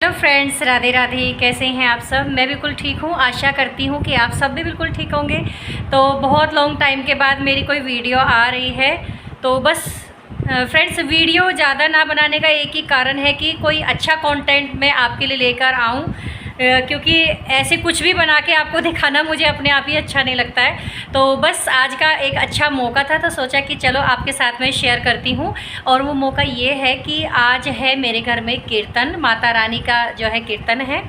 Hello friends, Radhe Radhe. कैसे हैं आप सब? मैं बिल्कुल ठीक हूँ। आशा करती हूँ कि आप सब भी बिल्कुल ठीक होंगे। तो बहुत लॉन्ग टाइम के बाद मेरी कोई वीडियो आ रही है। तो बस फ्रेंड्स, वीडियो ज़्यादा ना बनाने का एक ही कारण है कि कोई अच्छा कंटेंट मैं आपके लिए लेकर आऊँ, क्योंकि ऐसे कुछ भी बना के आपको दिखाना मुझे अपने आप ही अच्छा नहीं लगता है। तो बस आज का एक अच्छा मौका था, तो सोचा कि चलो आपके साथ में शेयर करती हूँ। और वो मौका ये है कि आज है मेरे घर में कीर्तन, माता रानी का जो है कीर्तन है।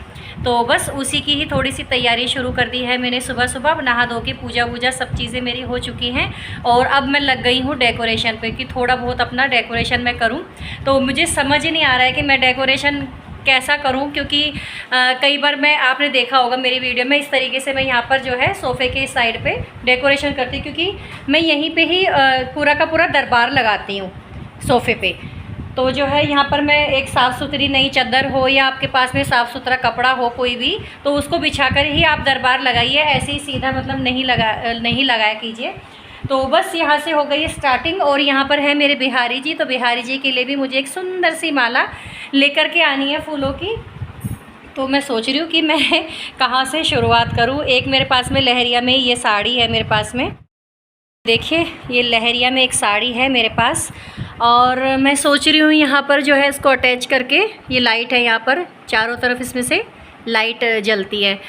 तो बस उसी की ही थोड़ी सी तैयारी शुरू कर दी है मैंने। सुबह सुबह नहा धो के पूजा वूजा सब चीज़ें मेरी हो चुकी हैं और अब मैं लग गई हूँ डेकोरेशन पे कि थोड़ा बहुत अपना डेकोरेशन मैं करूँ। तो मुझे समझ ही नहीं आ रहा है कि मैं डेकोरेशन कैसा करूं, क्योंकि कई बार मैं, आपने देखा होगा मेरी वीडियो में, इस तरीके से मैं यहाँ पर जो है सोफ़े के साइड पे डेकोरेशन करती हूँ, क्योंकि मैं यहीं पे ही पूरा का पूरा दरबार लगाती हूँ सोफ़े पे। तो जो है यहाँ पर मैं एक साफ़ सुथरी नई चादर हो या आपके पास में साफ़ सुथरा कपड़ा हो कोई भी, तो उसको बिछा कर ही आप दरबार लगाइए। ऐसे ही सीधा मतलब नहीं लगाया कीजिए। तो बस यहाँ से हो गई स्टार्टिंग। और यहाँ पर है मेरे बिहारी जी, तो बिहारी जी के लिए भी मुझे एक सुंदर सी माला लेकर के आनी है फूलों की। तो मैं सोच रही हूँ कि मैं कहाँ से शुरुआत करूँ। एक मेरे पास में लहरिया में ये साड़ी है मेरे पास में, देखिए ये लहरिया में एक साड़ी है मेरे पास। और मैं सोच रही हूँ यहाँ पर जो है इसको अटैच करके, ये लाइट है यहाँ पर चारों तरफ, इसमें से लाइट जलती है।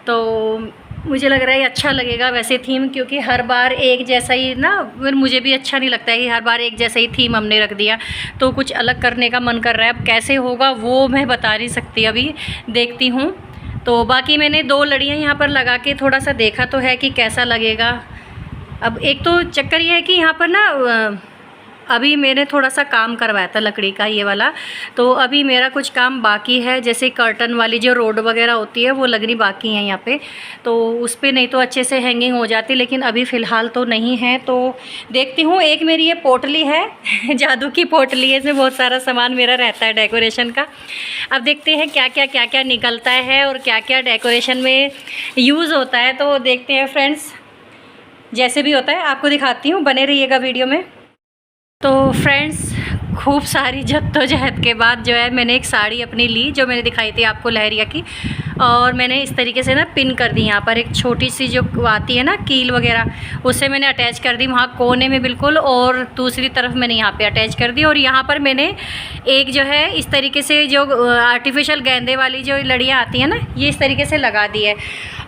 तो मुझे लग रहा है अच्छा लगेगा वैसे थीम, क्योंकि हर बार एक जैसा ही ना, फिर मुझे भी अच्छा नहीं लगता है कि हर बार एक जैसा ही थीम हमने रख दिया। तो कुछ अलग करने का मन कर रहा है। अब कैसे होगा वो मैं बता नहीं सकती, अभी देखती हूँ। तो बाकी मैंने 2 लड़ियाँ यहाँ पर लगा के थोड़ा सा देखा तो है कि कैसा लगेगा। अब एक तो चक्कर ये है कि यहाँ पर ना अभी मैंने थोड़ा सा काम करवाया था लकड़ी का ये वाला, तो अभी मेरा कुछ काम बाकी है। जैसे कर्टन वाली जो रोड वगैरह होती है वो लगनी बाकी है यहाँ पे, तो उस पर नहीं तो अच्छे से हैंगिंग हो जाती, लेकिन अभी फ़िलहाल तो नहीं है। तो देखती हूँ। एक मेरी ये पोटली है जादू की पोटली है, इसमें बहुत सारा सामान मेरा रहता है डेकोरेशन का। अब देखते हैं क्या क्या निकलता है और क्या क्या डेकोरेशन में यूज़ होता है। तो देखते हैं फ्रेंड्स, जैसे भी होता है आपको दिखाती हूँ, बने रहिएगा वीडियो में। तो फ्रेंड्स, खूब सारी जद्दोजहद के बाद जो है मैंने एक साड़ी अपनी ली, जो मैंने दिखाई थी आपको लहरिया की, और मैंने इस तरीके से ना पिन कर दी यहाँ पर। एक छोटी सी जो आती है ना कील वगैरह, उससे मैंने अटैच कर दी वहाँ कोने में बिल्कुल, और दूसरी तरफ मैंने यहाँ पे अटैच कर दी। और यहाँ पर मैंने एक जो है इस तरीके से जो आर्टिफिशियल गेंदे वाली जो लड़ियाँ आती हैं ना, ये इस तरीके से लगा दी है।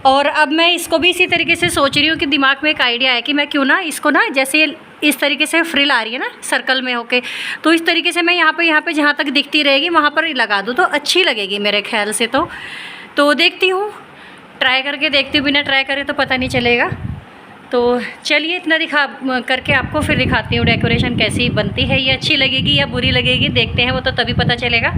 और अब मैं इसको भी इसी तरीके से सोच रही हूँ कि दिमाग में एक आइडिया है कि मैं क्यों ना इसको ना, जैसे इस तरीके से फ्रिल आ रही है ना सर्कल में होके, तो इस तरीके से मैं यहाँ पे जहाँ तक दिखती रहेगी वहाँ पर लगा दूँ तो अच्छी लगेगी मेरे ख्याल से। तो देखती हूँ, ट्राई करके देखती हूँ। बिना ट्राई करे तो पता नहीं चलेगा। तो चलिए इतना दिखा करके आपको फिर दिखाती हूँ डेकोरेशन कैसी बनती है, ये अच्छी लगेगी या बुरी लगेगी, देखते हैं, वो तो तभी पता चलेगा।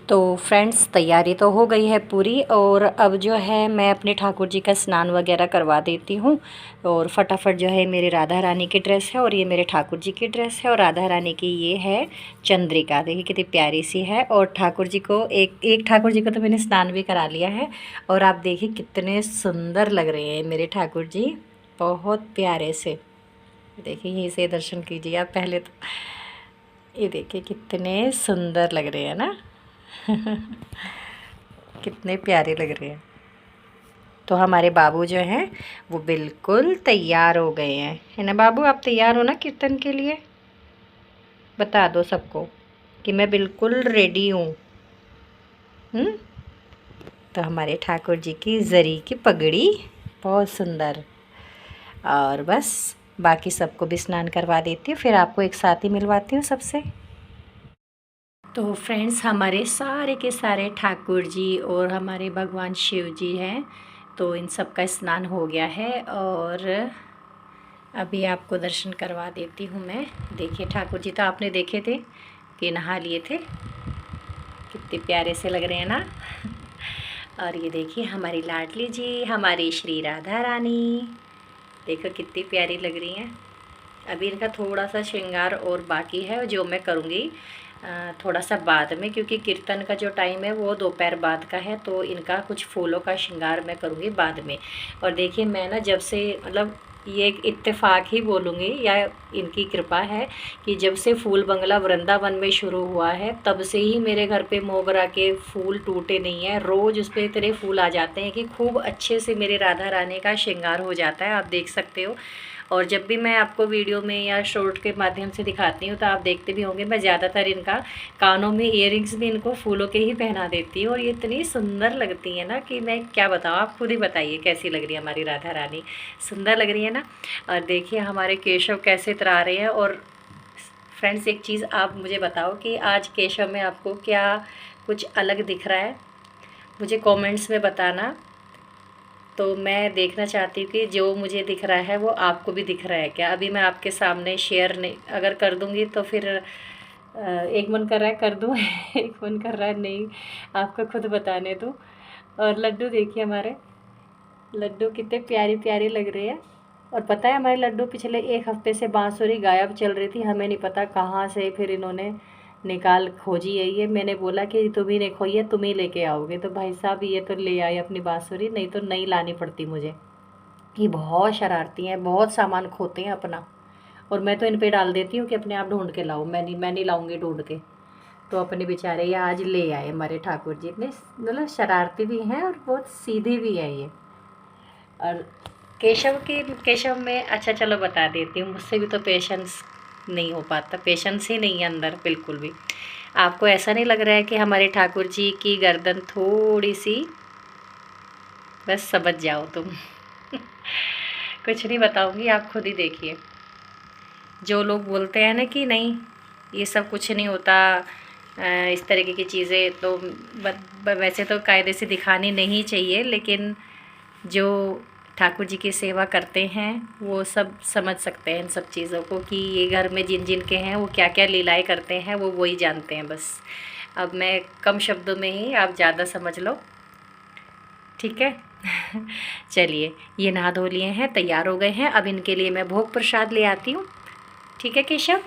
तो फ्रेंड्स, तैयारी तो हो गई है पूरी, और अब जो है मैं अपने ठाकुर जी का स्नान वगैरह करवा देती हूँ। और फटाफट जो है मेरी राधा रानी की ड्रेस है और ये मेरे ठाकुर जी की ड्रेस है, और राधा रानी की ये है चंद्रिका, देखिए कितनी प्यारी सी है। और ठाकुर जी को एक ठाकुर जी को तो मैंने स्नान भी करा लिया है। और आप देखिए कितने सुंदर लग रहे हैं मेरे ठाकुर जी, बहुत प्यारे से। देखिए यहीं से दर्शन कीजिए आप पहले तो, ये देखिए कितने सुंदर लग रहे हैं ना कितने प्यारे लग रहे हैं। तो हमारे बाबू जो हैं वो बिल्कुल तैयार हो गए हैं, है ना बाबू? आप तैयार हो ना कीर्तन के लिए? बता दो सबको कि मैं बिल्कुल रेडी हूँ। तो हमारे ठाकुर जी की जरी की पगड़ी बहुत सुंदर। और बस बाकी सबको भी स्नान करवा देती हूँ, फिर आपको एक साथ ही मिलवाती हूँ सबसे। तो फ्रेंड्स, हमारे सारे के सारे ठाकुर जी और हमारे भगवान शिव जी हैं, तो इन सब का स्नान हो गया है। और अभी आपको दर्शन करवा देती हूँ मैं। देखिए ठाकुर जी तो आपने देखे थे कि नहा लिए थे, कितने प्यारे से लग रहे हैं ना और ये देखिए हमारी लाडली जी, हमारी श्री राधा रानी, देखो कितनी प्यारी लग रही हैं। अभी इनका थोड़ा सा श्रृंगार और बाकी है, जो मैं करूँगी थोड़ा सा बाद में, क्योंकि कीर्तन का जो टाइम है वो दोपहर बाद का है, तो इनका कुछ फूलों का श्रृंगार मैं करूँगी बाद में। और देखिए मैं ना जब से मतलब ये एक इत्तेफाक ही बोलूँगी या इनकी कृपा है कि जब से फूल बंगला वृंदावन में शुरू हुआ है तब से ही मेरे घर पे मोगरा के फूल टूटे नहीं हैं। रोज़ उस पर इतने फूल आ जाते हैं कि खूब अच्छे से मेरे राधा रानी का श्रृंगार हो जाता है, आप देख सकते हो। और जब भी मैं आपको वीडियो में या शॉर्ट के माध्यम से दिखाती हूँ तो आप देखते भी होंगे, मैं ज़्यादातर इनका कानों में ईयरिंग्स भी इनको फूलों के ही पहना देती हूँ। और ये इतनी सुंदर लगती है ना कि मैं क्या बताऊँ, आप खुद ही बताइए कैसी लग रही है हमारी राधा रानी। सुंदर लग रही है ना। और देखिए हमारे केशव कैसे तरा रहे हैं। और फ्रेंड्स एक चीज़ आप मुझे बताओ कि आज केशव में आपको क्या कुछ अलग दिख रहा है, मुझे कमेंट्स में बताना। तो मैं देखना चाहती हूँ कि जो मुझे दिख रहा है वो आपको भी दिख रहा है क्या। अभी मैं आपके सामने शेयर नहीं अगर कर दूँगी तो फिर एक मन कर रहा है कर दूँ एक मन कर रहा है नहीं, आपको खुद बताने दो। और लड्डू देखिए, हमारे लड्डू कितने प्यारी प्यारी लग रहे हैं। और पता है हमारे लड्डू पिछले 1 हफ्ते से बांसुरी गायब चल रही थी, हमें नहीं पता कहाँ से फिर इन्होंने निकाल खोजी है। ये मैंने बोला कि तुम ही ने खोई है, तुम ही लेके आओगे, तो भाई साहब ये तो ले आए अपनी बांसुरी, नहीं तो नहीं लानी पड़ती मुझे। ये बहुत शरारती हैं, बहुत सामान खोते हैं अपना। और मैं तो इन पे डाल देती हूँ कि अपने आप ढूंढ के लाओ, मैं नहीं लाऊंगी ढूंढ के। तो अपने बेचारे ये आज ले आए हमारे ठाकुर जी। इतने मतलब शरारती भी हैं और बहुत सीधे भी है ये। और केशव में अच्छा चलो बता देती हूँ, मुझसे भी तो पेशेंस नहीं हो पाता, पेशेंस ही नहीं है अंदर बिल्कुल भी। आपको ऐसा नहीं लग रहा है कि हमारे ठाकुर जी की गर्दन थोड़ी सी, बस समझ जाओ तुम कुछ नहीं बताऊंगी, आप खुद ही देखिए। जो लोग बोलते हैं ना कि नहीं ये सब कुछ नहीं होता, इस तरीके की चीज़ें तो वैसे तो कायदे से दिखानी नहीं चाहिए, लेकिन जो ठाकुर जी की सेवा करते हैं वो सब समझ सकते हैं इन सब चीज़ों को कि ये घर में जिन जिन के हैं वो क्या क्या लीलाएं करते हैं, वो वही जानते हैं बस। अब मैं कम शब्दों में ही, आप ज़्यादा समझ लो, ठीक है चलिए ये नहा धो लिए हैं, तैयार हो गए हैं। अब इनके लिए मैं भोग प्रसाद ले आती हूँ, ठीक है केशव।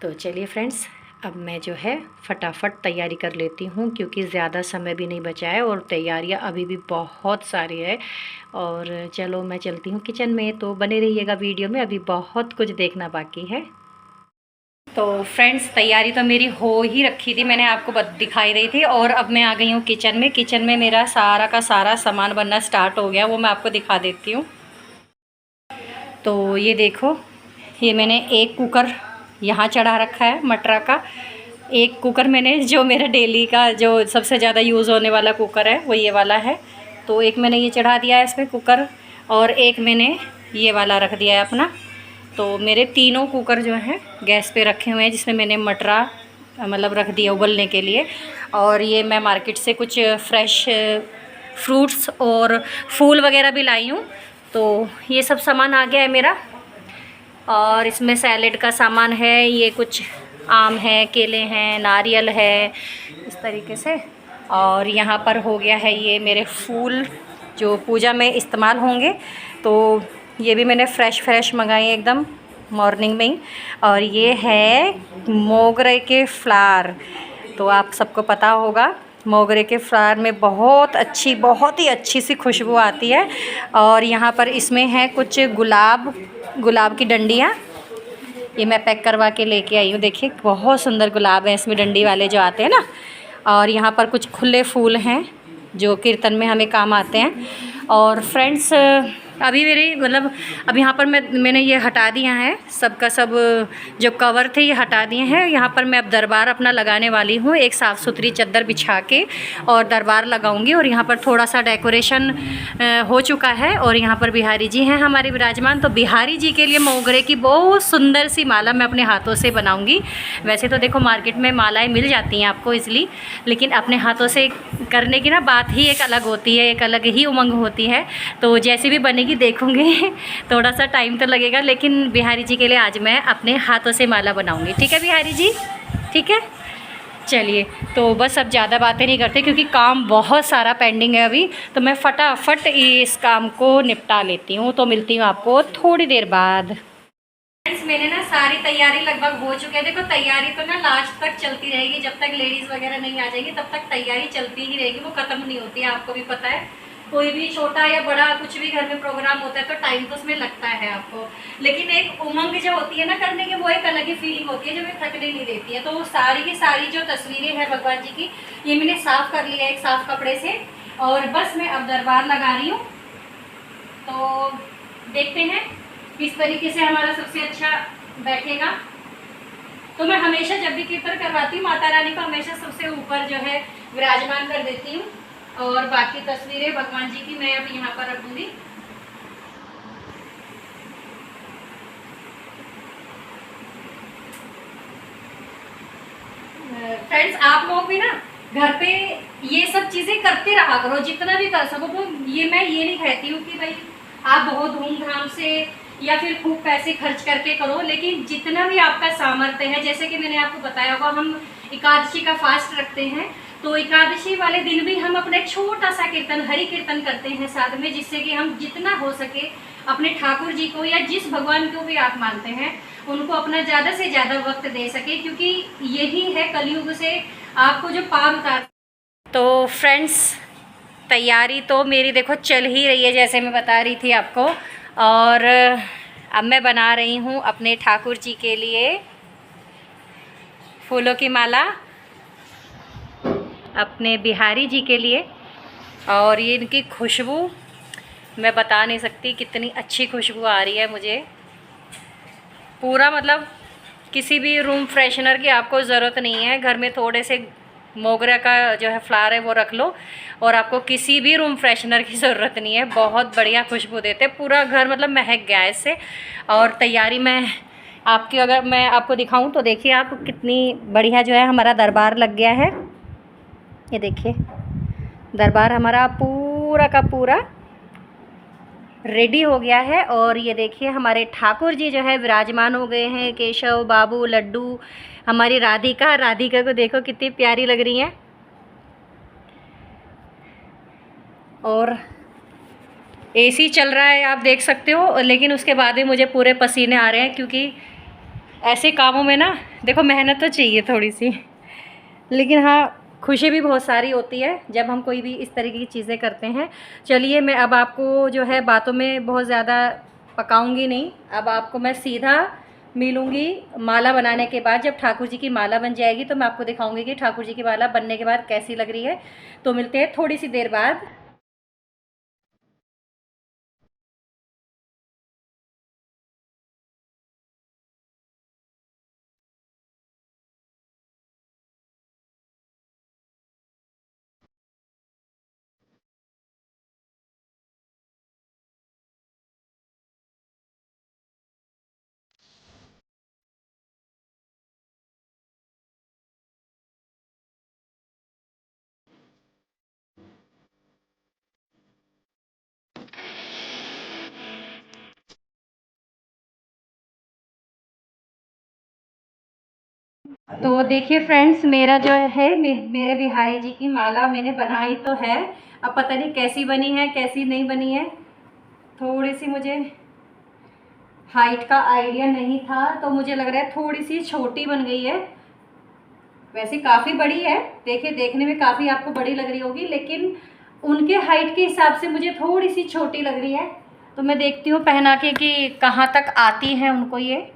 तो चलिए फ्रेंड्स अब मैं जो है फटाफट तैयारी कर लेती हूँ क्योंकि ज़्यादा समय भी नहीं बचा है और तैयारियाँ अभी भी बहुत सारी है। और चलो मैं चलती हूँ किचन में, तो बने रहिएगा वीडियो में, अभी बहुत कुछ देखना बाकी है। तो फ्रेंड्स तैयारी तो मेरी हो ही रखी थी, मैंने आपको दिखाई रही थी। और अब मैं आ गई हूँ किचन में। किचन में मेरा सारा का सारा सामान बनना स्टार्ट हो गया, वो मैं आपको दिखा देती हूँ। तो ये देखो, ये मैंने एक कुकर यहाँ चढ़ा रखा है मटरा का। एक कुकर मैंने, जो मेरा डेली का जो सबसे ज़्यादा यूज़ होने वाला कुकर है वो ये वाला है, तो एक मैंने ये चढ़ा दिया है इसमें कुकर, और एक मैंने ये वाला रख दिया है अपना। तो मेरे तीनों कुकर जो हैं गैस पे रखे हुए हैं, जिसमें मैंने मटरा मतलब रख दिया उबलने के लिए। और ये मैं मार्केट से कुछ फ्रेश फ्रूट्स और फूल वगैरह भी लाई हूँ, तो ये सब सामान आ गया है मेरा। और इसमें सैलेड का सामान है, ये कुछ आम है, केले हैं, नारियल है, इस तरीके से। और यहाँ पर हो गया है ये मेरे फूल जो पूजा में इस्तेमाल होंगे, तो ये भी मैंने फ्रेश मंगाए एकदम मॉर्निंग में ही। और ये है मोगरे के फ्लावर, तो आप सबको पता होगा मोगरे के फ्लावर में बहुत ही अच्छी सी खुशबू आती है। और यहाँ पर इसमें है कुछ गुलाब की डंडियाँ, ये मैं पैक करवा के लेके आई हूँ। देखिए बहुत सुंदर गुलाब है इसमें, डंडी वाले जो आते हैं ना। और यहाँ पर कुछ खुले फूल हैं जो कीर्तन में हमें काम आते हैं। और फ्रेंड्स अभी मेरी मतलब अब यहाँ पर मैंने ये हटा दिया है, सबका सब जो कवर थे ये हटा दिए हैं। यहाँ पर मैं अब दरबार अपना लगाने वाली हूँ, एक साफ़ सुथरी चादर बिछा के और दरबार लगाऊंगी। और यहाँ पर थोड़ा सा डेकोरेशन हो चुका है। और यहाँ पर बिहारी जी हैं हमारे विराजमान, तो बिहारी जी के लिए मोगरे की बहुत सुंदर सी माला मैं अपने हाथों से बनाऊँगी। वैसे तो देखो मार्केट में मालाएँ मिल जाती हैं आपको ईज़िली, लेकिन अपने हाथों से करने की ना बात ही एक अलग होती है, एक अलग ही उमंग होती है। तो जैसे भी बनेगी देखूंगी थोड़ा सा टाइम तो लगेगा, लेकिन बिहारी जी के लिए आज मैं अपने हाथों से माला बनाऊंगी, ठीक है बिहारी जी, ठीक है। चलिए तो बस अब ज़्यादा बातें नहीं करते क्योंकि काम बहुत सारा पेंडिंग है अभी, तो मैं फटाफट इस काम को निपटा लेती हूँ। तो मिलती हूँ आपको थोड़ी देर बाद। मैंने ना सारी तैयारी लगभग हो चुकी है। देखो तैयारी तो ना लास्ट तक चलती रहेगी, जब तक लेडीज़ वगैरह नहीं आ जाएगी तब तक तैयारी चलती ही रहेगी, वो ख़त्म नहीं होती है, आपको भी पता है। कोई भी छोटा या बड़ा कुछ भी घर में प्रोग्राम होता है तो टाइम तो उसमें लगता है आपको, लेकिन एक उमंग जो होती है ना करने की, वो एक अलग ही फीलिंग होती है जो हमें थकने नहीं देती है। तो वो सारी की सारी जो तस्वीरें हैं भगवान जी की, ये मैंने साफ़ कर लिया एक साफ़ कपड़े से, और बस मैं अब दरबार लगा रही हूँ। तो देखते हैं किस तरीके से हमारा सबसे अच्छा बैठेगा। तो मैं हमेशा जब भी कीर्तन करवाती हूँ माता रानी को हमेशा सबसे ऊपर जो है विराजमान कर देती हूँ, और बाकी तस्वीरें भगवान जी की मैं अब यहाँ पर रख दूँगी। फ्रेंड्स, आप लोग भी ना घर पे ये सब चीज़ें करते रहा करो जितना भी कर सको। तो ये मैं ये नहीं कहती हूँ कि भाई आप बहुत धूमधाम से या फिर खूब पैसे खर्च करके करो, लेकिन जितना भी आपका सामर्थ्य है, जैसे कि मैंने आपको बताया होगा हम एकादशी का फास्ट रखते हैं, तो एकादशी वाले दिन भी हम अपना एक छोटा सा कीर्तन, हरि कीर्तन करते हैं साथ में, जिससे कि हम जितना हो सके अपने ठाकुर जी को या जिस भगवान को भी आप मानते हैं उनको अपना ज़्यादा से ज़्यादा वक्त दे सके, क्योंकि यही है कलयुग से आपको जो पार उतार। तो फ्रेंड्स, तैयारी तो मेरी देखो चल ही रही है जैसे मैं बता रही थी आपको, और अब मैं बना रही हूँ अपने ठाकुर जी के लिए फूलों की माला, अपने बिहारी जी के लिए। और ये इनकी खुशबू मैं बता नहीं सकती कितनी अच्छी खुशबू आ रही है मुझे। पूरा मतलब किसी भी रूम फ्रेशनर की आपको ज़रूरत नहीं है, घर में थोड़े से मोगरा का जो है फ्लावर है वो रख लो और आपको किसी भी रूम फ्रेशनर की ज़रूरत नहीं है। बहुत बढ़िया खुशबू देते, पूरा घर मतलब महक गया है इससे। और तैयारी में आपकी अगर मैं आपको दिखाऊं तो देखिए आप कितनी बढ़िया जो है हमारा दरबार लग गया है। ये देखिए दरबार हमारा पूरा का पूरा रेडी हो गया है। और ये देखिए हमारे ठाकुर जी जो है विराजमान हो गए हैं, केशव, बाबू, लड्डू, हमारी राधिका। राधिका को देखो कितनी प्यारी लग रही हैं। और एसी चल रहा है आप देख सकते हो, लेकिन उसके बाद भी मुझे पूरे पसीने आ रहे हैं, क्योंकि ऐसे कामों में ना देखो मेहनत तो चाहिए थोड़ी सी, लेकिन हाँ खुशी भी बहुत सारी होती है जब हम कोई भी इस तरीके की चीज़ें करते हैं। चलिए मैं अब आपको जो है बातों में बहुत ज़्यादा पकाऊंगी नहीं, अब आपको मैं सीधा मिलूंगी माला बनाने के बाद। जब ठाकुर जी की माला बन जाएगी तो मैं आपको दिखाऊंगी कि ठाकुर जी की माला बनने के बाद कैसी लग रही है। तो मिलते हैं थोड़ी सी देर बाद। तो देखिए फ्रेंड्स, मेरा जो है मेरे बिहारी जी की माला मैंने बनाई तो है। अब पता नहीं कैसी बनी है कैसी नहीं बनी है, थोड़ी सी मुझे हाइट का आइडिया नहीं था, तो मुझे लग रहा है थोड़ी सी छोटी बन गई है। वैसे काफ़ी बड़ी है, देखिए देखने में काफ़ी आपको बड़ी लग रही होगी, लेकिन उनके हाइट के हिसाब से मुझे थोड़ी सी छोटी लग रही है। तो मैं देखती हूँ पहना के कि कहाँ तक आती है उनको ये।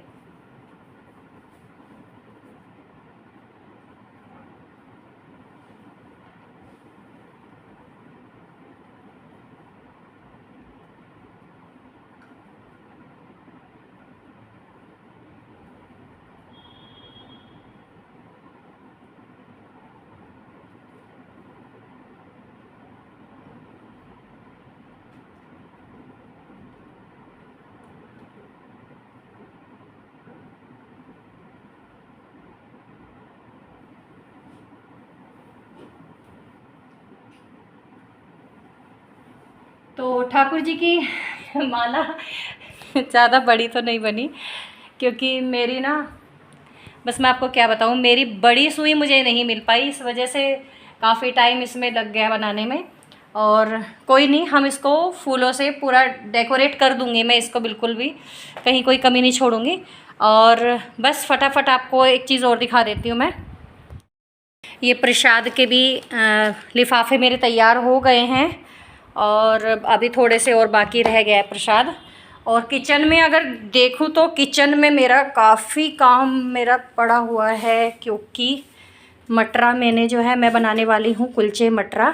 तो ठाकुर जी की माला ज़्यादा बड़ी तो नहीं बनी, क्योंकि मेरी ना बस मैं आपको क्या बताऊँ, मेरी बड़ी सुई मुझे नहीं मिल पाई, इस वजह से काफ़ी टाइम इसमें लग गया बनाने में। और कोई नहीं, हम इसको फूलों से पूरा डेकोरेट कर दूँगी मैं इसको, बिल्कुल भी कहीं कोई कमी नहीं छोड़ूंगी। और बस फटाफट आपको एक चीज़ और दिखा देती हूँ मैं। ये प्रसाद के भी लिफाफे मेरे तैयार हो गए हैं, और अभी थोड़े से और बाकी रह गया है प्रसाद। और किचन में अगर देखूँ तो किचन में मेरा काफ़ी काम मेरा पड़ा हुआ है, क्योंकि मटरा मैंने जो है मैं बनाने वाली हूँ कुलचे मटरा,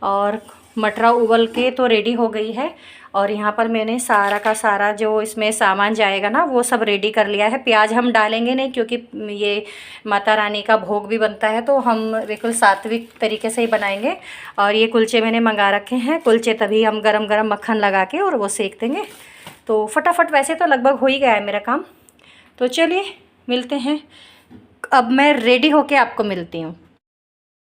और मटरा उबल के तो रेडी हो गई है। और यहाँ पर मैंने सारा का सारा जो इसमें सामान जाएगा ना वो सब रेडी कर लिया है। प्याज हम डालेंगे नहीं, क्योंकि ये माता रानी का भोग भी बनता है, तो हम बिल्कुल सात्विक तरीके से ही बनाएंगे। और ये कुलचे मैंने मंगा रखे हैं, कुलचे तभी हम गरम गरम मक्खन लगा के और वो सेक देंगे। तो फटाफट वैसे तो लगभग हो ही गया है मेरा काम। तो चलिए मिलते हैं, अब मैं रेडी होके आपको मिलती हूँ।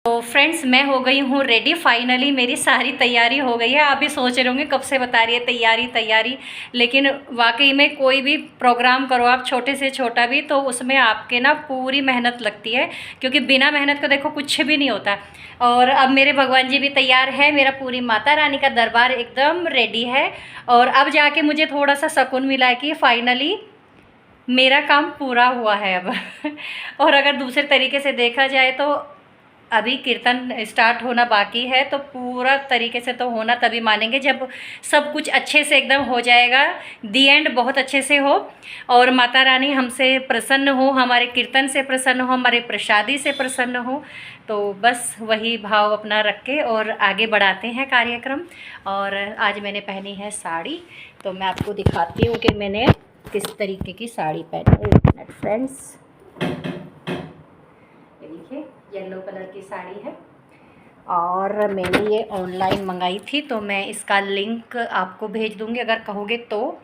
तो फ्रेंड्स मैं हो गई हूँ रेडी, फाइनली मेरी सारी तैयारी हो गई है। आप भी सोच रहे होंगे कब से बता रही है तैयारी तैयारी, लेकिन वाकई में कोई भी प्रोग्राम करो आप, छोटे से छोटा भी, तो उसमें आपके ना पूरी मेहनत लगती है, क्योंकि बिना मेहनत को देखो कुछ भी नहीं होता। और अब मेरे भगवान जी भी तैयार है, मेरा पूरी माता रानी का दरबार एकदम रेडी है। और अब जाके मुझे थोड़ा सा सुकून मिला है कि फाइनली मेरा काम पूरा हुआ है अब। और अगर दूसरे तरीके से देखा जाए तो अभी कीर्तन स्टार्ट होना बाकी है, तो पूरा तरीके से तो होना तभी मानेंगे जब सब कुछ अच्छे से एकदम हो जाएगा, दी एंड बहुत अच्छे से हो, और माता रानी हमसे प्रसन्न हो, हमारे कीर्तन से प्रसन्न हो, हमारे प्रसादी से प्रसन्न हो। तो बस वही भाव अपना रख के और आगे बढ़ाते हैं कार्यक्रम। और आज मैंने पहनी है साड़ी, तो मैं आपको दिखाती हूँ कि मैंने किस तरीके की साड़ी पहनी है। एक मिनट फ्रेंड्स, ये देखिए येलो कलर की साड़ी है, और मैंने ये ऑनलाइन मंगाई थी, तो मैं इसका लिंक आपको भेज दूंगी अगर कहोगे तो।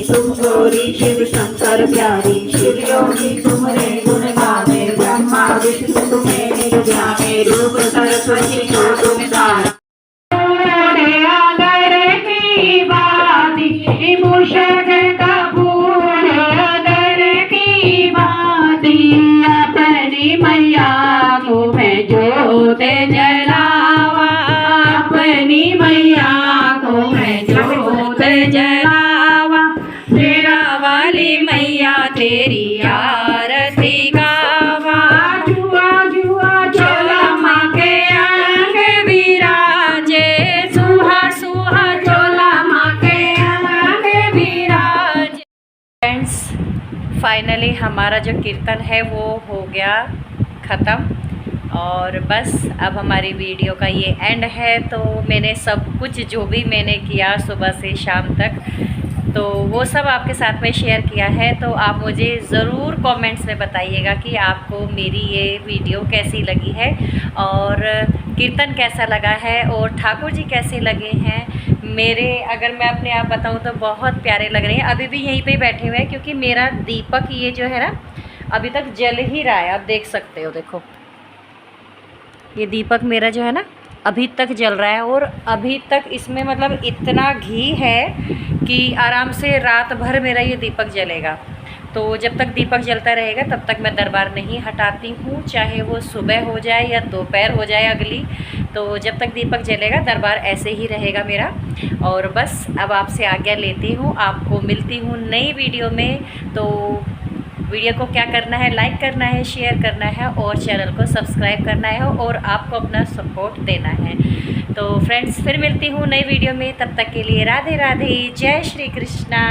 तुम गौरी शिव शंकर प्यारी, शिव योगी तुम्हारे गुण गावे, ब्रह्मा विष्णु तुम्हें निर्व्यामे, रूप सरस्वती को तुम तारा। औषध कपूर अगर की भांति अपनी मैया को मैं जोत जलावा, अपनी मैया को मैं जोत जलावा। तेरा वाली मैया तेरी आरती गावा, जुआ जुआ चोला माँ के अंग विराजे, सुहा सुहा चोला माँ के अंग विराजे। फ्रेंड्स, फाइनली हमारा जो कीर्तन है वो हो गया ख़त्म और बस अब हमारी वीडियो का ये एंड है। तो मैंने सब कुछ जो भी मैंने किया सुबह से शाम तक तो वो सब आपके साथ में शेयर किया है। तो आप मुझे ज़रूर कमेंट्स में बताइएगा कि आपको मेरी ये वीडियो कैसी लगी है और कीर्तन कैसा लगा है और ठाकुर जी कैसे लगे हैं मेरे। अगर मैं अपने आप बताऊं तो बहुत प्यारे लग रहे हैं। अभी भी यहीं पे बैठे हुए हैं क्योंकि मेरा दीपक ये जो है ना अभी तक जल ही रहा है। आप देख सकते हो, देखो ये दीपक मेरा जो है ना अभी तक जल रहा है और अभी तक इसमें मतलब इतना घी है कि आराम से रात भर मेरा ये दीपक जलेगा। तो जब तक दीपक जलता रहेगा तब तक मैं दरबार नहीं हटाती हूँ, चाहे वो सुबह हो जाए या दोपहर हो जाए अगली। तो जब तक दीपक जलेगा दरबार ऐसे ही रहेगा मेरा। और बस अब आपसे आज्ञा लेती हूँ, आपको मिलती हूँ नई वीडियो में। तो वीडियो को क्या करना है, लाइक करना है, शेयर करना है और चैनल को सब्सक्राइब करना है और आपको अपना सपोर्ट देना है। तो फ्रेंड्स, फिर मिलती हूँ नई वीडियो में, तब तक के लिए राधे राधे, जय श्री कृष्णा।